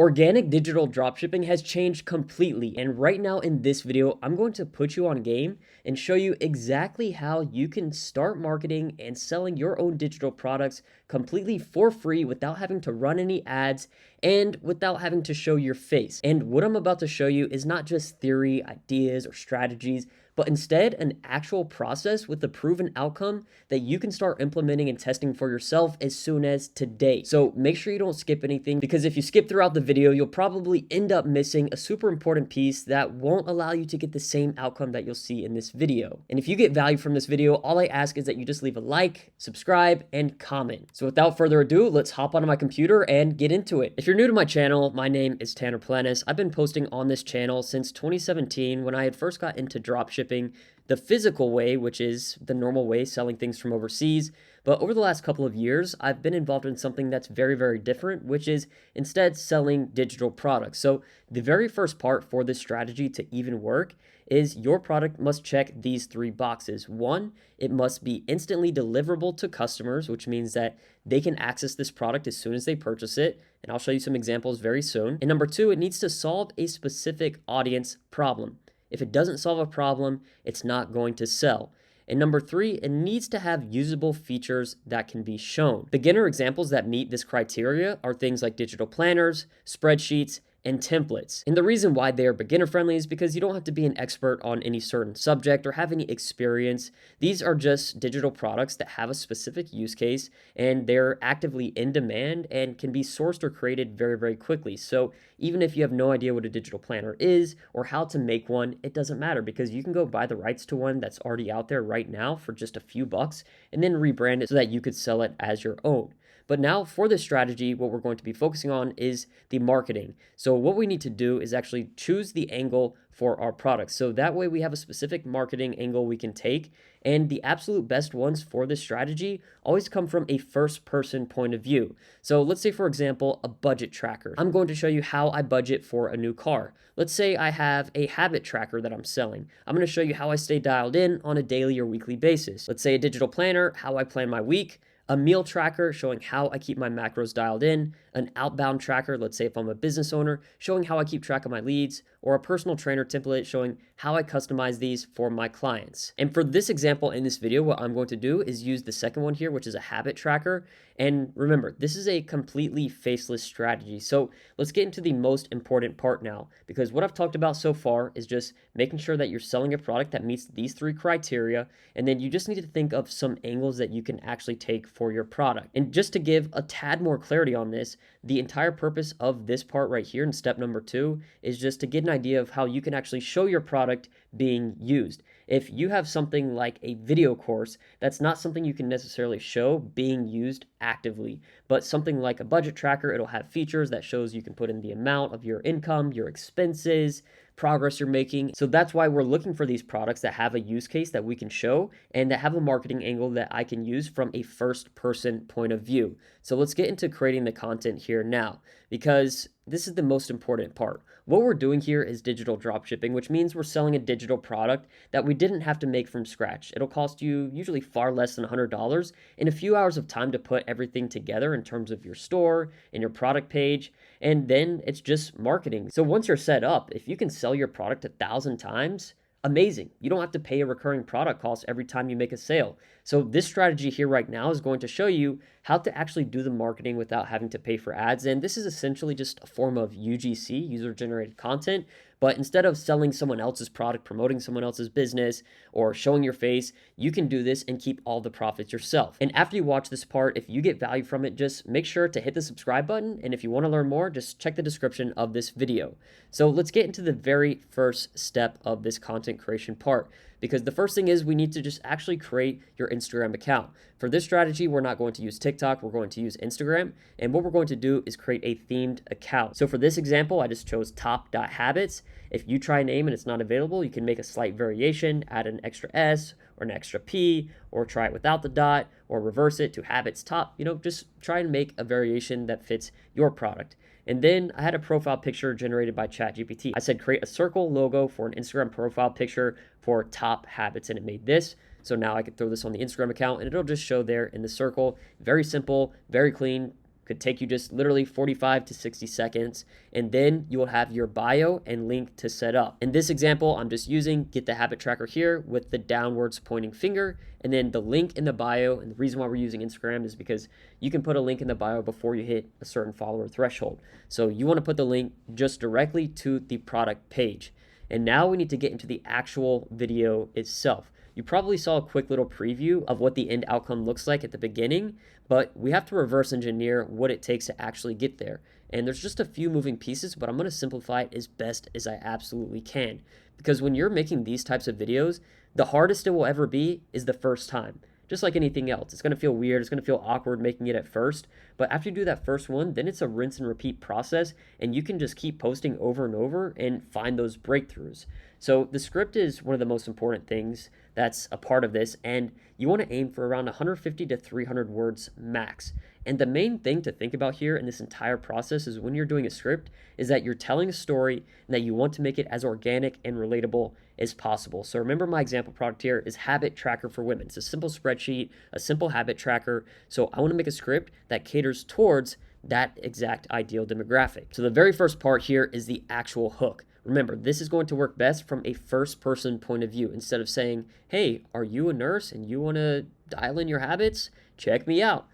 Organic digital dropshipping has changed completely, and right now in this video, I'm going to put you on game and show you exactly how you can start marketing and selling your own digital products completely for free without having to run any ads and without having to show your face. And what I'm about to show you is not just theory, ideas, or strategies, but instead an actual process with a proven outcome that you can start implementing and testing for yourself as soon as today. So make sure you don't skip anything, because if you skip throughout the video, you'll probably end up missing a super important piece that won't allow you to get the same outcome that you'll see in this video. And if you get value from this video, all I ask is that you just leave a like, subscribe, and comment. So without further ado, let's hop onto my computer and get into it. If you're new to my channel, my name is Tanner Planis. I've been posting on this channel since 2017 when I had first got into dropshipping the physical way, which is the normal way, selling things from overseas. But over the last couple of years, I've been involved in something that's very, very different, which is instead selling digital products. So the very first part for this strategy to even work is your product must check these three boxes. One, it must be instantly deliverable to customers, which means that they can access this product as soon as they purchase it. And I'll show you some examples very soon. And number two, it needs to solve a specific audience problem. If it doesn't solve a problem, it's not going to sell. And number three, it needs to have usable features that can be shown. Beginner examples that meet this criteria are things like digital planners, spreadsheets, and templates. And the reason why they are beginner friendly is because you don't have to be an expert on any certain subject or have any experience. These are just digital products that have a specific use case, and they're actively in demand and can be sourced or created very, very quickly. So even if you have no idea what a digital planner is or how to make one, it doesn't matter, because you can go buy the rights to one that's already out there right now for just a few bucks and then rebrand it so that you could sell it as your own. But now for this strategy, what we're going to be focusing on is the marketing. So what we need to do is actually choose the angle for our products. So that way we have a specific marketing angle we can take. And the absolute best ones for this strategy always come from a first person point of view. So let's say, for example, a budget tracker. I'm going to show you how I budget for a new car. Let's say I have a habit tracker that I'm selling. I'm going to show you how I stay dialed in on a daily or weekly basis. Let's say a digital planner, how I plan my week. A meal tracker showing how I keep my macros dialed in, an outbound tracker, let's say if I'm a business owner, showing how I keep track of my leads, or a personal trainer template showing how I customize these for my clients. And for this example in this video, what I'm going to do is use the second one here, which is a habit tracker. And remember, this is a completely faceless strategy. So let's get into the most important part now, because what I've talked about so far is just making sure that you're selling a product that meets these three criteria. And then you just need to think of some angles that you can actually take for your product. And just to give a tad more clarity on this, the entire purpose of this part right here in step number 2 is just to get an idea of how you can actually show your product being used. If you have something like a video course, that's not something you can necessarily show being used actively, but something like a budget tracker, it'll have features that shows you can put in the amount of your income, your expenses, progress you're making. So that's why we're looking for these products that have a use case that we can show and that have a marketing angle that I can use from a first person point of view. So let's get into creating the content here now, because this is the most important part. What we're doing here is digital dropshipping, which means we're selling a digital product that we didn't have to make from scratch. It'll cost you usually far less than $100 in a few hours of time to put everything together in terms of your store and your product page. And then it's just marketing. So once you're set up, if you can sell your product 1,000 times, amazing. You don't have to pay a recurring product cost every time you make a sale. So this strategy here right now is going to show you how to actually do the marketing without having to pay for ads. And this is essentially just a form of UGC, user-generated content. But instead of selling someone else's product, promoting someone else's business, or showing your face, you can do this and keep all the profits yourself. And after you watch this part, if you get value from it, just make sure to hit the subscribe button. And if you want to learn more, just check the description of this video. So let's get into the very first step of this content creation part, because the first thing is we need to just actually create your Instagram account. For this strategy, we're not going to use TikTok, we're going to use Instagram. And what we're going to do is create a themed account. So for this example, I just chose top.habits. If you try a name and it's not available, you can make a slight variation, add an extra S or an extra P, or try it without the dot, or reverse it to habits top. Just try and make a variation that fits your product. And then I had a profile picture generated by ChatGPT. I said create a circle logo for an Instagram profile picture for top habits, and it made this. So now I could throw this on the Instagram account and it'll just show there in the circle. Very simple, very clean, Could take you just literally 45 to 60 seconds, and then you will have your bio and link to set up. In this example, I'm just using get the habit tracker here with the downwards pointing finger, and then the link in the bio. And the reason why we're using Instagram is because you can put a link in the bio before you hit a certain follower threshold. So you want to put the link just directly to the product page. And now we need to get into the actual video itself. You probably saw a quick little preview of what the end outcome looks like at the beginning, but we have to reverse engineer what it takes to actually get there. And there's just a few moving pieces, but I'm going to simplify it as best as I absolutely can. Because when you're making these types of videos, the hardest it will ever be is the first time. Just like anything else, it's going to feel weird, it's going to feel awkward making it at first, but after you do that first one, then it's a rinse and repeat process, and you can just keep posting over and over and find those breakthroughs. So the script is one of the most important things that's a part of this, and you want to aim for around 150 to 300 words max. And the main thing to think about here in this entire process is when you're doing a script is that you're telling a story and that you want to make it as organic and relatable as possible. So remember, my example product here is Habit Tracker for Women. It's a simple spreadsheet, a simple habit tracker. So I want to make a script that caters towards that exact ideal demographic. So the very first part here is the actual hook. Remember, this is going to work best from a first-person point of view. Instead of saying, hey, are you a nurse and you want to dial in your habits? Check me out.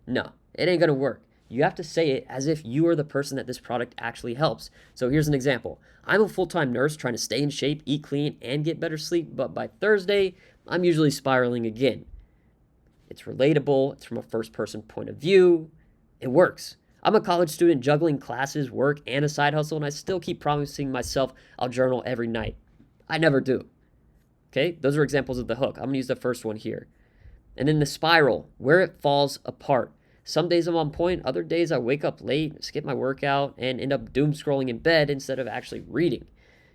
No, it ain't going to work. You have to say it as if you are the person that this product actually helps. So here's an example. I'm a full-time nurse trying to stay in shape, eat clean, and get better sleep, but by Thursday, I'm usually spiraling again. It's relatable. It's from a first-person point of view. It works. I'm a college student juggling classes, work, and a side hustle, and I still keep promising myself I'll journal every night. I never do. Okay, those are examples of the hook. I'm going to use the first one here. And then the spiral, where it falls apart. Some days I'm on point, other days I wake up late, skip my workout, and end up doom scrolling in bed instead of actually reading.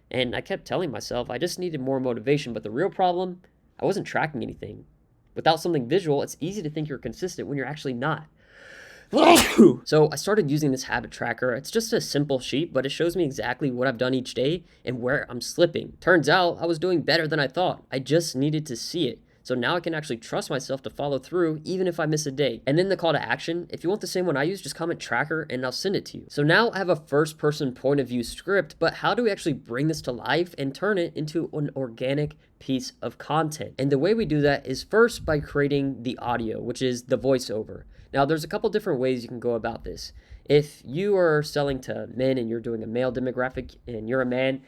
And I kept telling myself I just needed more motivation, but the real problem, I wasn't tracking anything. Without something visual, it's easy to think you're consistent when you're actually not. So I started using this habit tracker. It's just a simple sheet, but it shows me exactly what I've done each day and where I'm slipping. Turns out I was doing better than I thought. I just needed to see it. So now I can actually trust myself to follow through even if I miss a day. And then the call to action, if you want the same one I use, just comment tracker and I'll send it to you. So now I have a first person point of view script, but how do we actually bring this to life and turn it into an organic piece of content? And the way we do that is first by creating the audio, which is the voiceover. Now there's a couple different ways you can go about this. If you are selling to men and you're doing a male demographic and you're a man,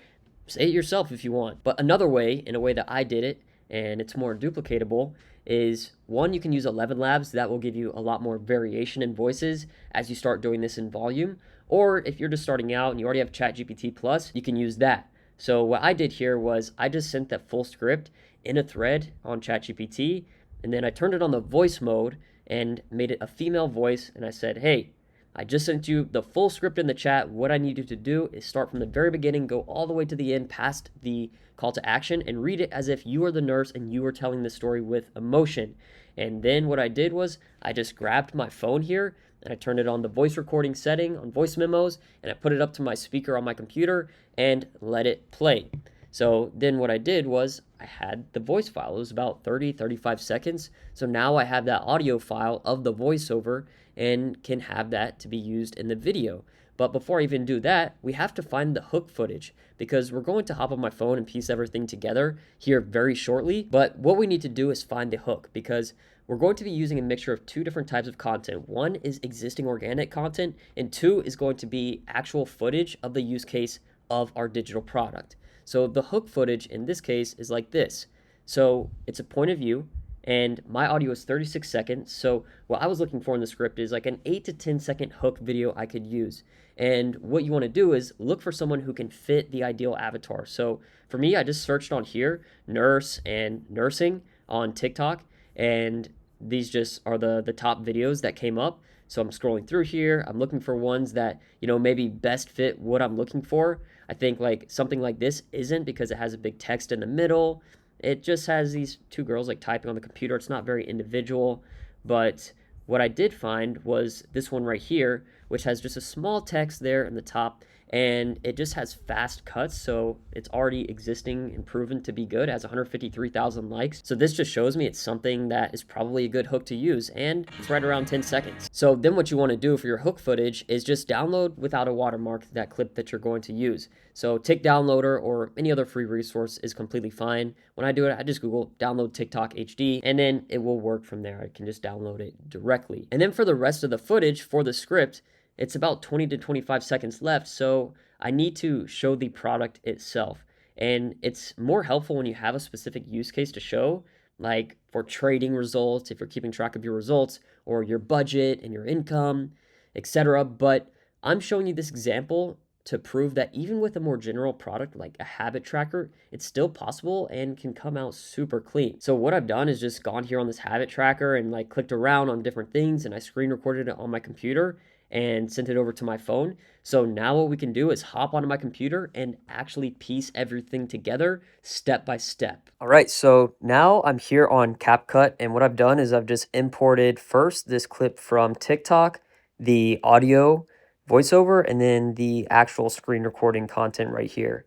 say it yourself if you want. But another way, in a way that I did it, and it's more duplicatable, is one, you can use 11 Labs. That will give you a lot more variation in voices as you start doing this in volume. Or if you're just starting out and you already have ChatGPT Plus, you can use that. So what I did here was I just sent that full script in a thread on ChatGPT, and then I turned it on the voice mode and made it a female voice, and I said, hey, I just sent you the full script in the chat. What I need you to do is start from the very beginning, go all the way to the end past the call to action, and read it as if you are the nurse and you are telling the story with emotion. And then what I did was I just grabbed my phone here and I turned it on the voice recording setting on voice memos, and I put it up to my speaker on my computer and let it play. So then what I did was I had the voice file. It was about 35 seconds. So now I have that audio file of the voiceover and can have that to be used in the video. But before I even do that, we have to find the hook footage, because we're going to hop on my phone and piece everything together here very shortly. But what we need to do is find the hook, because we're going to be using a mixture of two different types of content. One is existing organic content, and two is going to be actual footage of the use case of our digital product. So the hook footage in this case is like this. So it's a point of view, and my audio is 36 seconds. So what I was looking for in the script is like an 8 to 10 second hook video I could use. And what you want to do is look for someone who can fit the ideal avatar. So for me, I just searched on here, nurse and nursing on TikTok, and these just are the top videos that came up. So I'm scrolling through here. I'm looking for ones that, maybe best fit what I'm looking for. I think like something like this isn't, because it has a big text in the middle. It just has these two girls like typing on the computer. It's not very individual. But what I did find was this one right here, which has just a small text there in the top, and it just has fast cuts, so it's already existing and proven to be good. It has 153,000 likes. So this just shows me it's something that is probably a good hook to use, and it's right around 10 seconds. So then what you want to do for your hook footage is just download without a watermark that clip that you're going to use. So Tick Downloader or any other free resource is completely fine. When I do it, I just Google download TikTok HD, and then it will work from there. I can just download it directly. And then for the rest of the footage for the script, it's about 20 to 25 seconds left, so I need to show the product itself. And it's more helpful when you have a specific use case to show, like for trading results, if you're keeping track of your results, or your budget and your income, etc. But I'm showing you this example to prove that even with a more general product like a habit tracker, it's still possible and can come out super clean. So what I've done is just gone here on this habit tracker and like clicked around on different things, and I screen recorded it on my computer and sent it over to my phone. So now what we can do is hop onto my computer and actually piece everything together step by step. All right, so now I'm here on CapCut, and what I've done is I've just imported first this clip from TikTok, the audio voiceover, and then the actual screen recording content right here.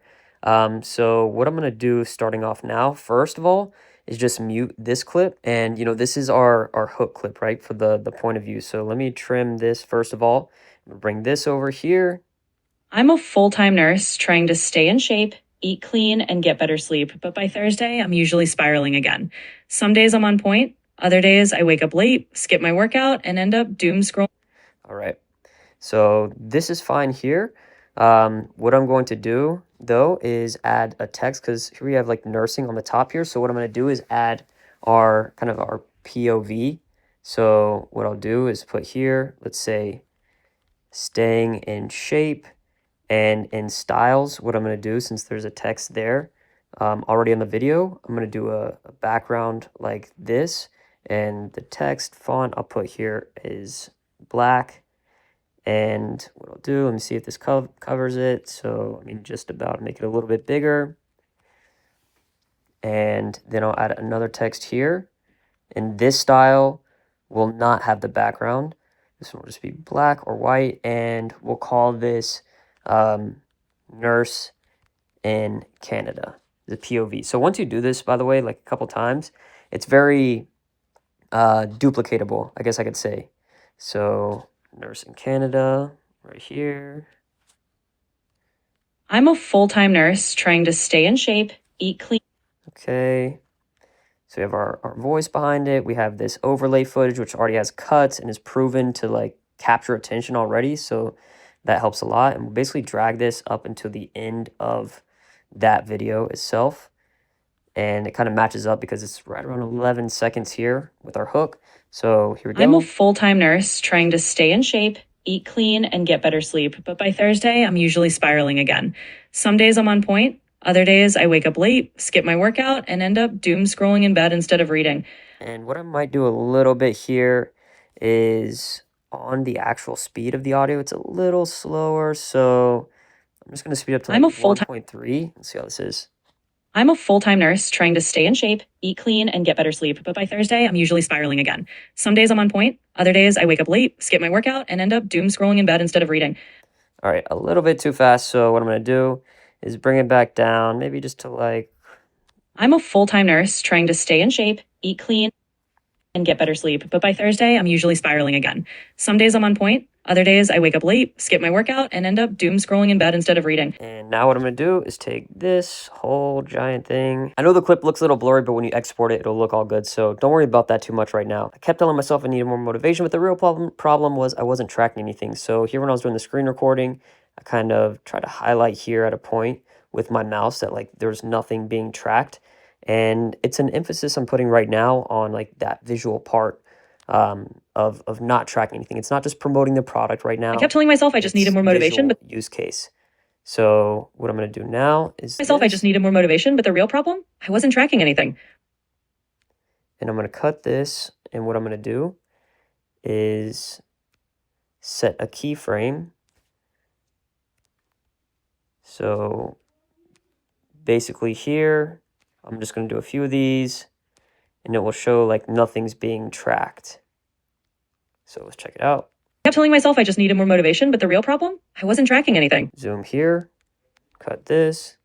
So what I'm gonna do starting off now, first of all, is just mute this clip. And this is our hook clip, right, for the point of view. So let me trim this first of all. I'm gonna bring this over here. I'm a full-time nurse trying to stay in shape, eat clean, and get better sleep. But by Thursday, I'm usually spiraling again. Some days I'm on point. Other days I wake up late, skip my workout, and end up doom scrolling. All right. So this is fine here. What I'm going to do though is add a text, because here we have like nursing on the top here. So what I'm going to do is add our kind of our POV. So what I'll do is put here, let's say, staying in shape, and in styles, what I'm going to do, since there's a text there already on the video, I'm going to do a background like this, and the text font I'll put here is black. And what I'll do, let me see if this covers it. So, I mean, just about make it a little bit bigger. And then I'll add another text here. And this style will not have the background. This one will just be black or white. And we'll call this Nurse in Canada, the POV. So once you do this, by the way, like a couple times, it's very duplicatable, I guess I could say. So Nurse in Canada, right here. I'm a full-time nurse trying to stay in shape, eat clean. Okay. So we have our voice behind it. We have this overlay footage, which already has cuts and is proven to like capture attention already. So that helps a lot. And we'll basically drag this up until the end of that video itself. And it kind of matches up because it's right around 11 seconds here with our hook. So here we go. I'm a full-time nurse trying to stay in shape, eat clean, and get better sleep. But by Thursday, I'm usually spiraling again. Some days I'm on point. Other days I wake up late, skip my workout, and end up doom scrolling in bed instead of reading. And what I might do a little bit here is on the actual speed of the audio, it's a little slower. So I'm just going to speed up to like 1.3 and see how this is. I'm a full-time nurse trying to stay in shape, eat clean, and get better sleep. But by Thursday, I'm usually spiraling again. Some days I'm on point. Other days I wake up late, skip my workout, and end up doom scrolling in bed instead of reading. All right, a little bit too fast. So what I'm going to do is bring it back down, maybe just to like... I'm a full-time nurse trying to stay in shape, eat clean, and get better sleep. But by Thursday, I'm usually spiraling again. Some days I'm on point. Other days I wake up late, skip my workout, and end up doom scrolling in bed instead of reading. And now what I'm going to do is take this whole giant thing. I know the clip looks a little blurry, but when you export it, it'll look all good. So don't worry about that too much right now. I kept telling myself I needed more motivation, but the real problem was I wasn't tracking anything. So here when I was doing the screen recording, I kind of tried to highlight here at a point with my mouse that like there's nothing being tracked. And it's an emphasis I'm putting right now on like that visual part of not tracking anything. It's not just promoting the product right now. I kept telling myself I just needed more motivation, but use case. So what I'm going to do now is I just needed more motivation, but the real problem, I wasn't tracking anything. And I'm going to cut this, and what I'm going to do is set a keyframe. So basically here, I'm just going to do a few of these, and it will show like nothing's being tracked. So let's check it out. kept telling myself I just needed more motivation, but the real problem, I wasn't tracking anything. Zoom here, cut this.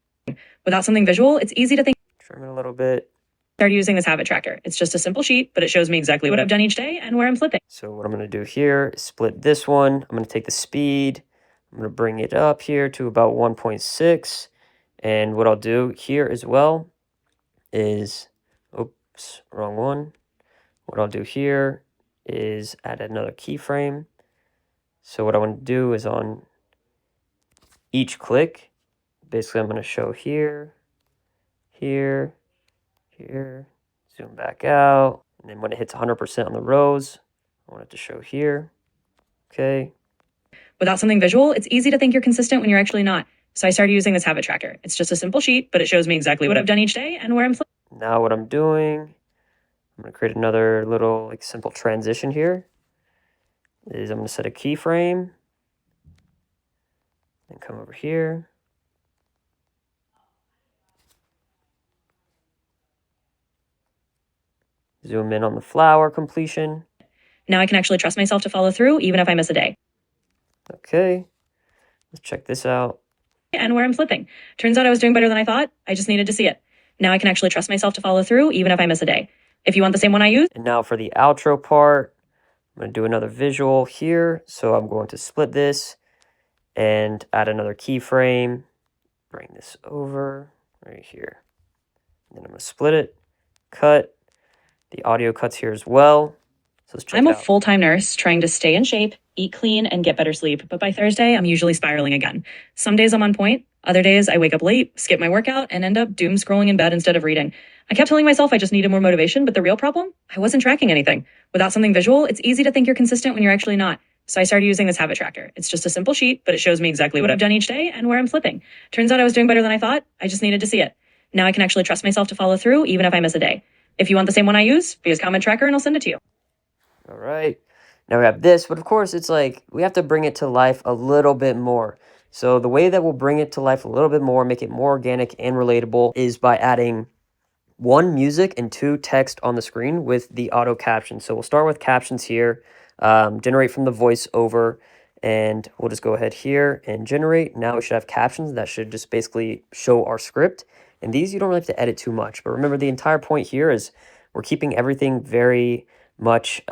Without something visual, it's easy to think. Trim it a little bit. Started using this habit tracker. It's just a simple sheet, but it shows me exactly what I've done each day and where I'm slipping. So what I'm going to do here is split this one. I'm going to take the speed. I'm going to bring it up here to about 1.6. And what I'll do here as well is, oops, wrong one. What I'll do here is add another keyframe. So what I want to do is on each click, basically I'm going to show here, here, here, zoom back out. And then when it hits 100% on the rows, I want it to show here. Okay. Without something visual, it's easy to think you're consistent when you're actually not. So I started using this habit tracker. It's just a simple sheet, but it shows me exactly what I've done each day and where I'm slipping. Now what I'm doing, I'm going to create another little simple transition here. I'm going to set a keyframe and come over here. Zoom in on the flower completion. Now I can actually trust myself to follow through even if I miss a day. Okay, let's check this out. And where I'm slipping. Turns out I was doing better than I thought. I just needed to see it. Now I can actually trust myself to follow through even if I miss a day. If you want the same one I use. And now for the outro part, I'm going to do another visual here. So I'm going to split this and add another keyframe. Bring this over right here. And then I'm going to split it, cut. The audio cuts here as well. So let's check I'm it a out. full-time nurse trying to stay in shape, eat clean, and get better sleep. But by Thursday, I'm usually spiraling again. Some days I'm on point. Other days I wake up late, skip my workout, and end up doom scrolling in bed instead of reading. I kept telling myself I just needed more motivation, but the real problem, I wasn't tracking anything. Without something visual, it's easy to think you're consistent when you're actually not. So I started using this habit tracker. It's just a simple sheet, but it shows me exactly what I've done each day and where I'm slipping. Turns out I was doing better than I thought. I just needed to see it. Now I can actually trust myself to follow through even if I miss a day. If you want the same one I use, use comment tracker and I'll send it to you. All right. Now we have this, but of course it's we have to bring it to life a little bit more. So the way that we'll bring it to life a little bit more, make it more organic and relatable, is by adding 1 music and 2 text on the screen with the auto caption. So we'll start with captions here, generate from the voiceover, and we'll just go ahead here and generate. Now we should have captions that should just basically show our script. And these you don't really have to edit too much. But remember, the entire point here is we're keeping everything very much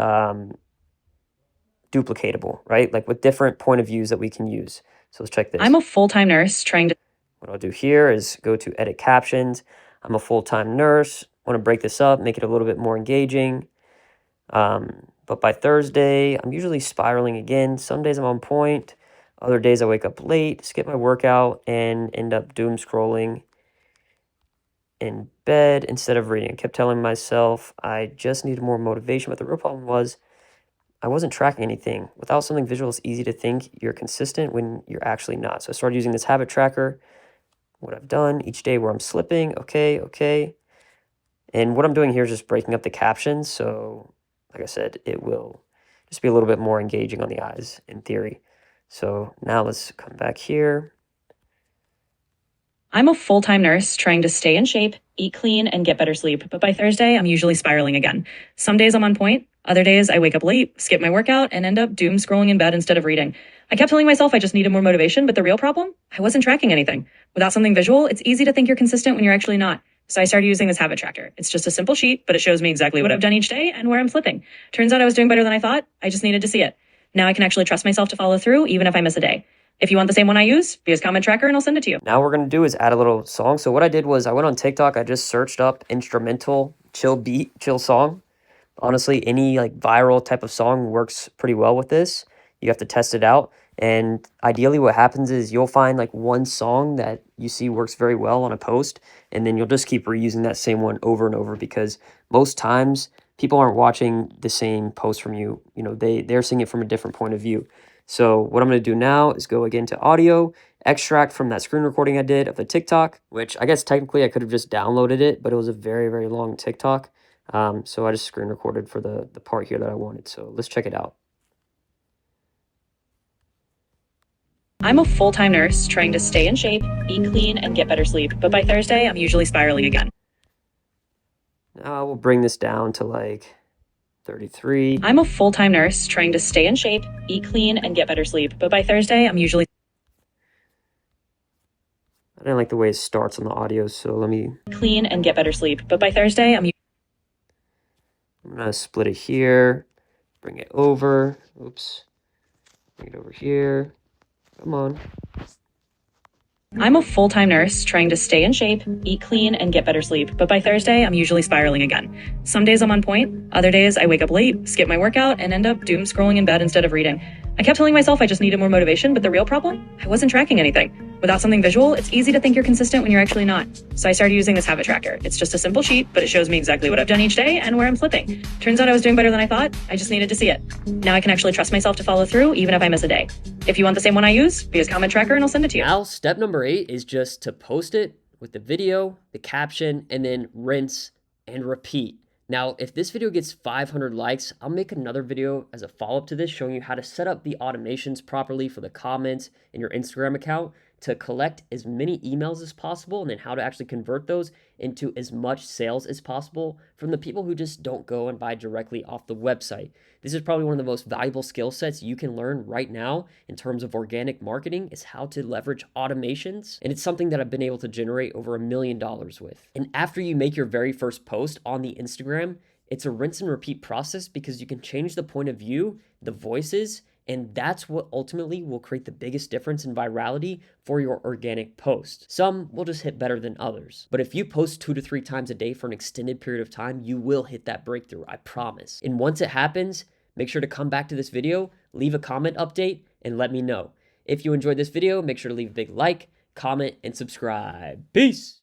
duplicatable, right? Like with different point of views that we can use. So let's check this. I'm a full-time nurse trying to. What I'll do here is go to edit captions. I'm a full-time nurse. Want to break this up, make it a little bit more engaging. But by Thursday, I'm usually spiraling again. Some days I'm on point. Other days I wake up late, skip my workout, and end up doom scrolling in bed instead of reading. I kept telling myself I just needed more motivation, but the real problem was I wasn't tracking anything. Without something visual, it's easy to think you're consistent when you're actually not. So I started using this habit tracker, what I've done each day where I'm slipping. Okay. And what I'm doing here is just breaking up the captions. So like I said, it will just be a little bit more engaging on the eyes in theory. So now let's come back here. I'm a full-time nurse trying to stay in shape, eat clean, and get better sleep. But by Thursday, I'm usually spiraling again. Some days I'm on point. Other days I wake up late, skip my workout, and end up doom scrolling in bed instead of reading. I kept telling myself I just needed more motivation, but the real problem, I wasn't tracking anything. Without something visual, it's easy to think you're consistent when you're actually not. So I started using this habit tracker. It's just a simple sheet, but it shows me exactly what I've done each day and where I'm slipping. Turns out I was doing better than I thought. I just needed to see it. Now I can actually trust myself to follow through even if I miss a day. If you want the same one I use, use comment tracker and I'll send it to you. Now what we're going to do is add a little song. So what I did was I went on TikTok. I just searched up instrumental, chill beat, chill song. Honestly, any viral type of song works pretty well with this. You have to test it out. And ideally what happens is you'll find one song that you see works very well on a post. And then you'll just keep reusing that same one over and over because most times people aren't watching the same post from you. You know, they're seeing it from a different point of view. So what I'm going to do now is go again to audio, extract from that screen recording I did of the TikTok, which I guess technically I could have just downloaded it, but it was a very, very long TikTok. So I just screen recorded for the part here that I wanted. So let's check it out. I'm a full-time nurse trying to stay in shape, eat clean, and get better sleep. But by Thursday, I'm usually spiraling again. Now we'll bring this down to 33. I'm a full-time nurse trying to stay in shape, eat clean, and get better sleep. But by Thursday, I'm usually I didn't like the way it starts on the audio, so let me... clean and get better sleep. But by Thursday, I'm gonna split it here, bring it over. Oops. Bring it over here. Come on. I'm a full-time nurse trying to stay in shape, eat clean, and get better sleep. But by Thursday, I'm usually spiraling again. Some days I'm on point. Other days I wake up late, skip my workout, and end up doom scrolling in bed instead of reading. I kept telling myself I just needed more motivation, but the real problem? I wasn't tracking anything. Without something visual, it's easy to think you're consistent when you're actually not. So I started using this habit tracker. It's just a simple sheet, but it shows me exactly what I've done each day and where I'm slipping. Turns out I was doing better than I thought. I just needed to see it. Now I can actually trust myself to follow through, even if I miss a day. If you want the same one I use, be a comment tracker and I'll send it to you. Now, step number 8 is just to post it with the video, the caption, and then rinse and repeat. Now, if this video gets 500 likes, I'll make another video as a follow-up to this showing you how to set up the automations properly for the comments in your Instagram account to collect as many emails as possible, and then how to actually convert those into as much sales as possible from the people who just don't go and buy directly off the website. This is probably one of the most valuable skill sets you can learn right now in terms of organic marketing, is how to leverage automations. And it's something that I've been able to generate over $1 million with. And after you make your very first post on the Instagram, it's a rinse and repeat process because you can change the point of view, the voices, and that's what ultimately will create the biggest difference in virality for your organic post. Some will just hit better than others. But if you post 2 to 3 times a day for an extended period of time, you will hit that breakthrough, I promise. And once it happens, make sure to come back to this video, leave a comment update, and let me know. If you enjoyed this video, make sure to leave a big like, comment, and subscribe. Peace!